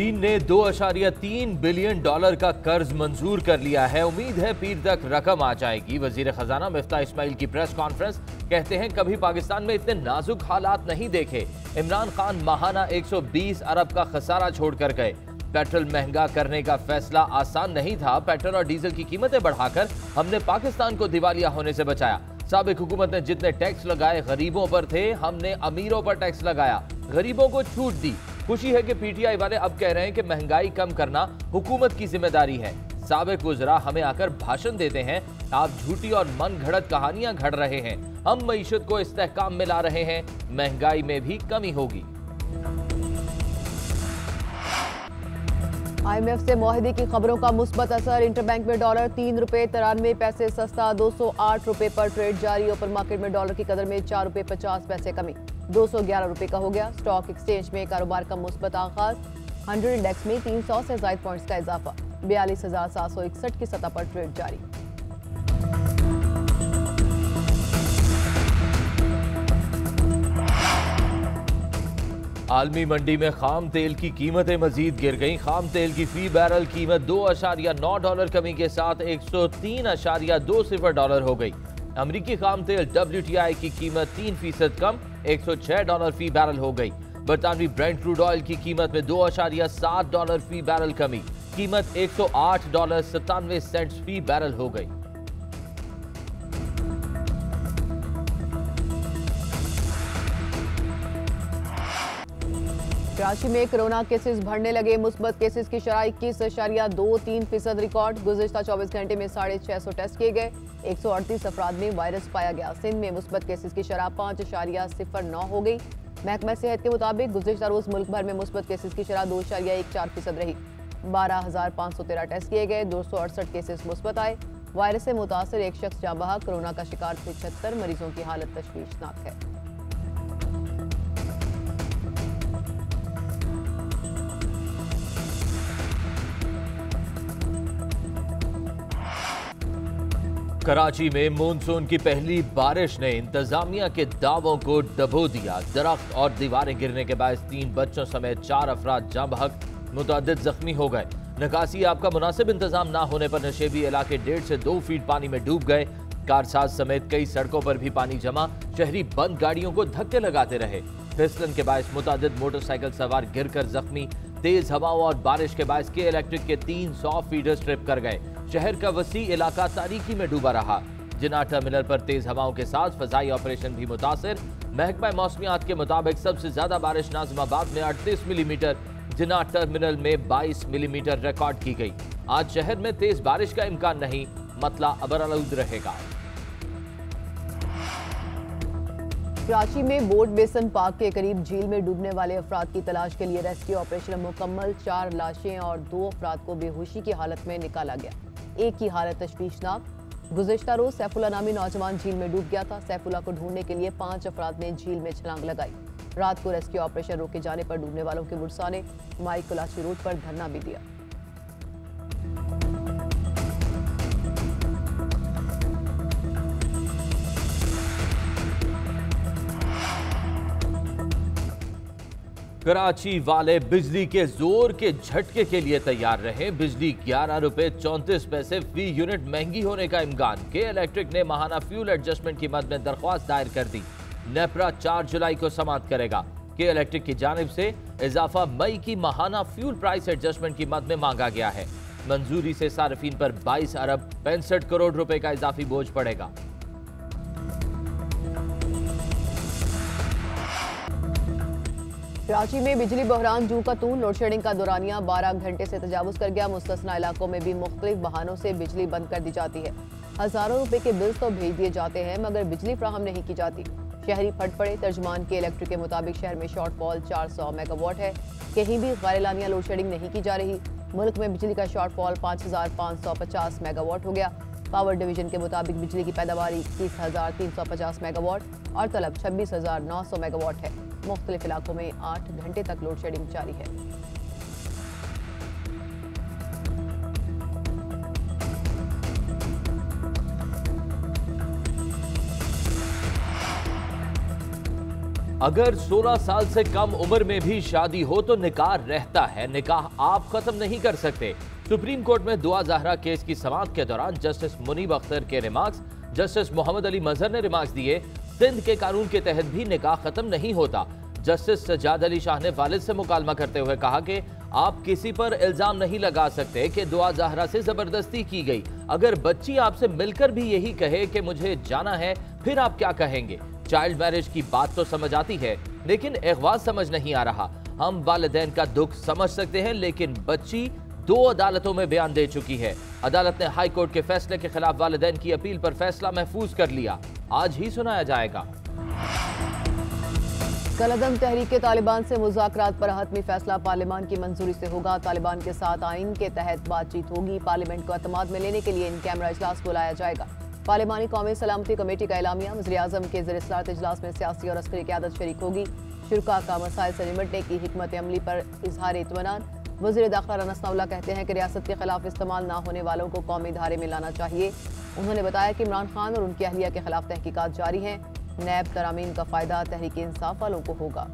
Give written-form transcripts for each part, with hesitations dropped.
चीन ने 2.3 billion dollar का कर्ज मंजूर कर लिया है। उम्मीद है पीर तक रकम आ जाएगी। वजीर खजाना मिफ्ताह इस्माइल की प्रेस कॉन्फ्रेंस। कहते हैं कभी पाकिस्तान में इतने नाजुक हालात नहीं देखे। इमरान खान माहाना 120 अरब का खसारा छोड़कर गए। पेट्रोल महंगा करने का फैसला आसान नहीं था। पेट्रोल और डीजल की कीमतें बढ़ाकर हमने पाकिस्तान को दिवालिया होने से बचाया। साबिक हुकूमत ने जितने टैक्स लगाए गरीबों पर थे, हमने अमीरों पर टैक्स लगाया, गरीबों को छूट दी। खुशी है कि पीटीआई वाले अब कह रहे हैं कि महंगाई कम करना हुकूमत की जिम्मेदारी है। साबिक वज़रा हमें आकर भाषण देते हैं, आप झूठी और मन घड़त कहानियां घड़ रहे हैं। हम मईशत को इस्तेहकाम में ला रहे हैं, महंगाई में भी कमी होगी। IMF से मुआहदे की खबरों का मुस्बत असर। इंटरबैंक में डॉलर 3 रुपये 93 पैसे सस्ता, 208 रुपये पर ट्रेड जारी। ओपन मार्केट में डॉलर की कदर में 4 रुपये 50 पैसे कमी, 211 रुपये का हो गया। स्टॉक एक्सचेंज में कारोबार का मुस्बत आगाज। 100 इंडेक्स में 300 से ज्यादा पॉइंट्स का इजाफा, 42,761 की सतह पर ट्रेड जारी। आलमी मंडी में खाम तेल की कीमतें मजीद गिर गईं। खाम तेल की फी बैरल कीमत $2.9 कमी के साथ $103.20 हो गई। अमरीकी खाम तेल WTI की कीमत 3% कम, $106 फी बैरल हो गई। बरतानवी ब्रेंट क्रूड ऑयल की कीमत में $2.7 फी बैरल कमी, कीमत $108.97 फी बैरल हो गई। कराची में कोरोना केसेस बढ़ने लगे। मुस्बत केसेस की शरह 21.23% रिकॉर्ड। गुज़िश्ता 24 घंटे में 650 टेस्ट किए गए, 138 अफराद में वायरस पाया गया। सिंध में मुस्बत केसेस की शरह 5.09 हो गई। महकमा सेहत के मुताबिक गुज़िश्ता रोज मुल्क भर में मुस्बत केसेस की शरह 2.14% रही। 12,513 टेस्ट किए गए, 268 केसेस मुस्बत आए। वायरस से मुतासर एक शख्स जाँ बहक। कोरोना का शिकार 75 मरीजों की हालत तशवीशनाक है। कराची में मानसून की पहली बारिश ने इंतजामिया के दावों को डबो दिया। दरख्त और दीवारें गिरने के बाद 3 बच्चों समेत 4 अफराद जाँ बहक, मुतअद्दिद जख्मी हो गए। निकासी आब का मुनासिब इंतजाम न होने पर नशेबी इलाके 1.5 से 2 फीट पानी में डूब गए। कारसाज समेत कई सड़कों पर भी पानी जमा। शहरी बंद गाड़ियों को धक्के लगाते रहे। फिसलन के बायस मुतअद्दिद मोटरसाइकिल सवार गिरकर जख्मी। तेज हवाओं और बारिश के बायस के इलेक्ट्रिक के 300 फीडर स्ट्रिप कर गए। शहर का वसी इलाका तारीकी में डूबा रहा। जिना टर्मिनल पर तेज हवाओं के साथ फजाई ऑपरेशन भी मुतासिर। महकमा मौसमियात के मुताबिक सबसे ज्यादा बारिश नाजिमाबाद में 38 मिलीमीटर, जिना टर्मिनल में 22 मिलीमीटर रिकॉर्ड की गई। आज शहर में तेज बारिश का इम्कान नहीं, मतला अबरआलूद रहेगा। कराची में बोट बेसन पार्क के करीब झील में डूबने वाले अफराद की तलाश के लिए रेस्क्यू ऑपरेशन मुकम्मल। 4 लाशें और 2 अफराद को बेहोशी की हालत में निकाला गया। एक की हालत तशवीशनाक। गुज़िश्ता रोज सैफुल्ला नामी नौजवान झील में डूब गया था। सैफुल्ला को ढूंढने के लिए 5 अफराद ने झील में छलांग लगाई। रात को रेस्क्यू ऑपरेशन रोके जाने पर डूबने वालों के बुरसा ने माई कुलाची रोड पर धरना भी दिया। कराची वाले बिजली के जोर के झटके के लिए तैयार रहे। बिजली 11 रुपए 34 पैसे फी यूनिट महंगी होने का इम्कान। के इलेक्ट्रिक ने माहाना फ्यूल एडजस्टमेंट की मद में दरख्वास्त दायर कर दी। नेपरा 4 जुलाई को समाप्त करेगा। के इलेक्ट्रिक की जानिब से इजाफा मई की माहाना फ्यूल प्राइस एडजस्टमेंट की मद में मांगा गया है। मंजूरी से सार्फिन पर 22 अरब 65 करोड़ रुपए का इजाफी बोझ पड़ेगा। कराची में बिजली बहरान जू का तून। लोड शेडिंग का दौरानिया 12 घंटे से तजावुज कर गया। मुस्तस्ना इलाकों में भी मुख्तलिफ बहानों से बिजली बंद कर दी जाती है। हजारों रुपए के बिल्स तो भेज दिए जाते हैं मगर बिजली फ्राहम नहीं की जाती। शहरी फट पड़े। तर्जमान के इलेक्ट्रिक के मुताबिक शहर में शॉर्टफॉल 400 मेगावाट है। कहीं भी गैर-एलानिया लोड शेडिंग नहीं की जा रही। मुल्क में बिजली का शॉर्टफॉल 5550 मेगावाट हो गया। पावर डिवीजन के मुताबिक बिजली की पैदावार 21,350 मेगावाट और तलब 26,900 मेगावाट है। मुख्तलिफ इलाकों में 8 घंटे तक लोड शेडिंग जारी है। अगर 16 साल से कम उम्र में भी शादी हो तो निकाह रहता है, निकाह आप खत्म नहीं कर सकते। सुप्रीम कोर्ट में दुआ ज़हरा केस की समाअत के दौरान जस्टिस मुनीब अख्तर के रिमार्क्स, जस्टिस मोहम्मद अली मजहर ने रिमार्क्स दिए, सिंध के कानून के तहत भी निकाह खत्म नहीं होता। जस्टिस सज्जाद अली शाह ने वालिद से मुकालमा करते हुए कहा कि आप किसी पर इल्जाम नहीं लगा सकते कि दुआ ज़हरा से जबरदस्ती की गई। अगर बच्ची आपसे मिलकर भी यही कहे कि मुझे जाना है, फिर आप क्या कहेंगे? चाइल्ड मैरिज की बात तो समझ आती है, लेकिन अगवा समझ नहीं आ रहा। हम वालिदैन का दुख समझ सकते हैं, लेकिन बच्ची 2 अदालतों में बयान दे चुकी है। अदालत ने हाई कोर्ट के फैसले के खिलाफ वालिदैन की अपील पर फैसला महफूज कर लिया, आज ही सुनाया जाएगा। कलअदम तहरीक तालिबान से मुज़ाकरात पर हतमी फैसला पार्लियामान की मंजूरी से होगा। तालिबान के साथ आइन के तहत बातचीत होगी। पार्लियामेंट को एतमाद में लेने के लिए इन कैमरा इजलास बुलाया जाएगा। पार्लियामानी कौमी सलामती कमेटी का एलामिया, वज़ीर-ए-आज़म के ज़ेर-ए-सदारत इजलास में सियासी और अस्करी क़यादत शरीक होगी। शुरका का मसाइल से निपटने की हिकमत अमली पर इजहार इत्मीनान। वज़ीर दाखिला राना सनाउल्लाह कहते हैं कि रियासत के खिलाफ इस्तेमाल ना होने वालों को कौमी धारे में लाना चाहिए। उन्होंने बताया कि इमरान खान और उनकी अहलिया के खिलाफ तहकीकात जारी हैं। नैब तरामीन का फायदा तहरीक इंसाफ वालों को होगा।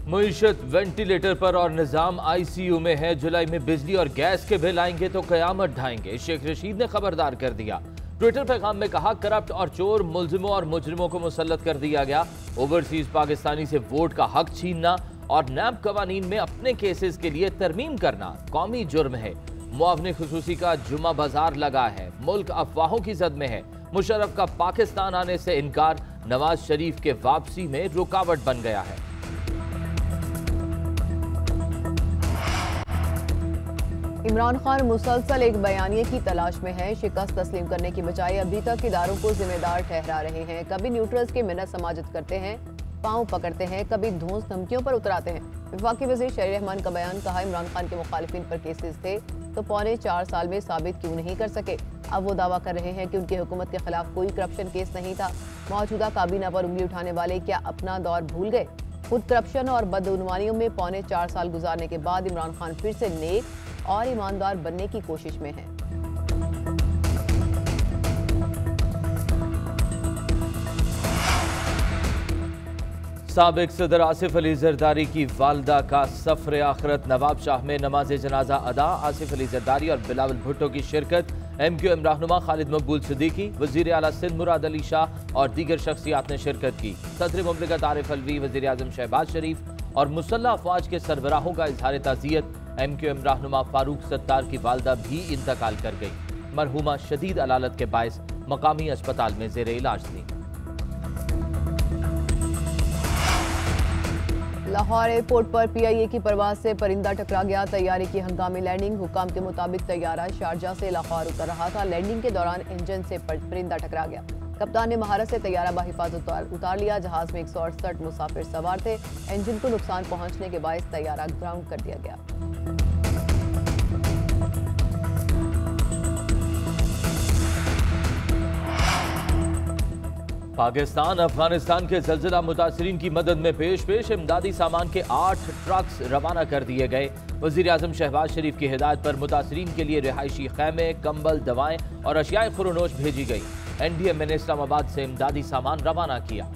मईशत वेंटिलेटर पर और निजाम आईसीयू में है। जुलाई में बिजली और गैस के बिल आएंगे तो कयामत ढाएंगे, शेख रशीद ने खबरदार कर दिया। ट्विटर पैगाम में कहा, करप्ट और चोर मुलजिमों और मुजरिमों को मुसल्लत कर दिया गया। ओवरसीज पाकिस्तानी से वोट का हक छीनना और नैब कवानीन में अपने केसेस के लिए तरमीम करना कौमी जुर्म है। मुआवने खुसूसी का जुमा बाजार लगा है। मुल्क अफवाहों की जद में है। मुशर्रफ का पाकिस्तान आने से इनकार नवाज शरीफ के वापसी में रुकावट बन गया है। इमरान खान मुसलसल एक बयानिए की तलाश में है। शिकस्त तस्लीम करने की बजाय अभी तक इदारों को जिम्मेदार ठहरा रहे हैं। कभी न्यूट्रल्स की मिन्नत समाजत करते हैं, पांव पकड़ते हैं, कभी धौंस धमकियों पर उतराते हैं। वफाकी वज़ीर शहरी रहमान का बयान, कहा इमरान खान के मुखालिफिन पर केसेस थे तो पौने 4 साल में साबित क्यों नहीं कर सके। अब वो दावा कर रहे हैं कि उनकी हुकूमत के खिलाफ कोई करप्शन केस नहीं था। मौजूदा काबीना पर उंगली उठाने वाले क्या अपना दौर भूल गए? खुद करप्शन और बदउनवानियों में पौने 4 साल गुजारने के बाद इमरान खान फिर से नेक और ईमानदार बनने की कोशिश में है। साबिक सदर आसिफ अली जरदारी की वालदा का सफर आखिरत। नवाब शाह में नमाज जनाजा अदा। आसिफ अली जरदारी और बिलावल भुट्टो की शिरकत। MQM रहनुमा खालिद मकबूल सिद्दीकी, वज़ीर आला सिंध मुराद अली शाह और दीगर शख्सियात ने शिरकत की। सदर मुमलिकत आरिफ अलवी, वज़ीर-ए-आज़म शहबाज शरीफ और मुसल्लह अफवाज के सरबराहों का इजहार ताज़ियत। MQM रहनुमा फारूक सत्तार की वालदा भी इंतकाल कर गई। मरहूमा शदीद अलालत के बायस मकामी अस्पताल में ज़ेर इलाज थी। लाहौर एयरपोर्ट पर PIA की परवाज से परिंदा टकरा गया। तैयारे की हंगामी लैंडिंग। हुकाम के मुताबिक तैयारा शारजा से लाहौर उतर रहा था। लैंडिंग के दौरान इंजन से परिंदा टकरा गया। कप्तान ने महारत से तैयारा बाहिफाजत उतार लिया। जहाज में 168 मुसाफिर सवार थे। इंजन को नुकसान पहुंचने के बायस तैयारा ग्राउंड कर दिया गया। पाकिस्तान अफगानिस्तान के जल्जिला मुतासरीन की मदद में पेश इमदादी सामान के 8 ट्रक्स रवाना कर दिए गए। वज़ीर-ए-आज़म शहबाज शरीफ की हिदायत पर मुतासरीन के लिए रिहायशी खैमे, कंबल, दवाएं और अशियाए खुरोनोश भेजी गई। NDMA ने इस्लामाबाद से इमदादी सामान रवाना किया।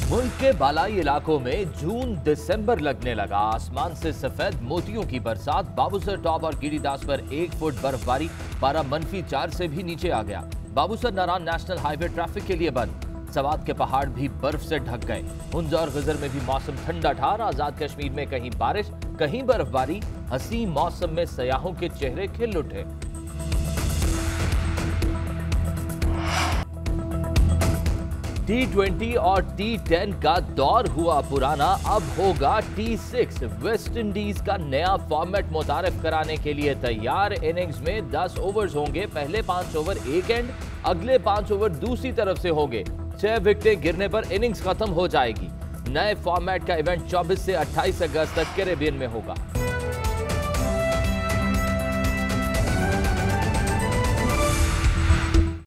मुल्क के बालाई इलाकों में जून दिसंबर लगने लगा। आसमान से सफेद मोतियों की बरसात। बाबूसर टॉप और गिरिदास पर 1 फुट बर्फबारी। पारा -4 से भी नीचे आ गया। बाबूसर नारान नेशनल हाईवे ट्रैफिक के लिए बंद। सवात के पहाड़ भी बर्फ से ढक गए। हुंज और गजर में भी मौसम ठंडा ठार। आजाद कश्मीर में कहीं बारिश, कहीं बर्फबारी। हसी मौसम में सयाहों के चेहरे खिल उठे। T20 और T10 का दौर हुआ पुराना, अब होगा T6। वेस्ट इंडीज का नया फॉर्मेट मुतारिफ कराने के लिए तैयार। इनिंग्स में 10 ओवर्स होंगे। पहले 5 ओवर एक एंड, अगले 5 ओवर दूसरी तरफ से होंगे। 6 विकेटें गिरने पर इनिंग्स खत्म हो जाएगी। नए फॉर्मेट का इवेंट 24 से 28 अगस्त तक कैरेबियन में होगा।